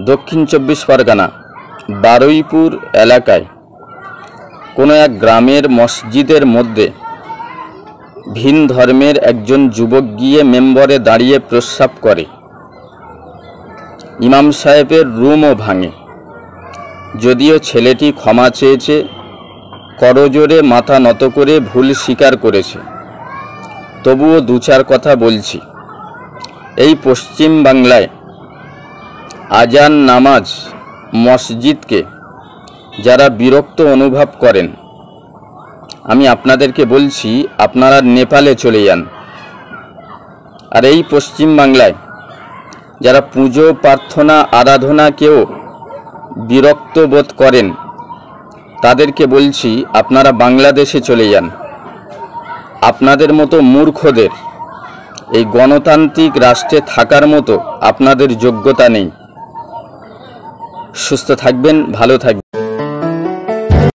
দক্ষিণ 24 পরগনা বারুইপুর এলাকায় কোনো এক গ্রামের মসজিদের মধ্যে ভিন ধর্মের একজন যুবক গিয়ে মেম্বরে দাঁড়িয়ে প্রস্রাব করে। ইমাম সাহেবের রুমও ভাঙে। যদিও ছেলেটি ক্ষমা চেয়েছে, করজোড়ে মাথা নত করে ভুল স্বীকার করেছে, তবুও দু চার কথা বলছি। এই পশ্চিম বাংলায় আজান, নামাজ, মসজিদকে যারা বিরক্ত অনুভব করেন, আমি আপনাদেরকে বলছি আপনারা নেপালে চলে যান। আর এই পশ্চিম বাংলায় যারা পুজো, প্রার্থনা, আরাধনাকেও বিরক্ত বোধ করেন, তাদেরকে বলছি আপনারা বাংলাদেশে চলে যান। আপনাদের মতো মূর্খদের এই গণতান্ত্রিক রাষ্ট্রে থাকার মতো আপনাদের যোগ্যতা নেই। সুস্থ থাকবেন, ভালো থাকবেন।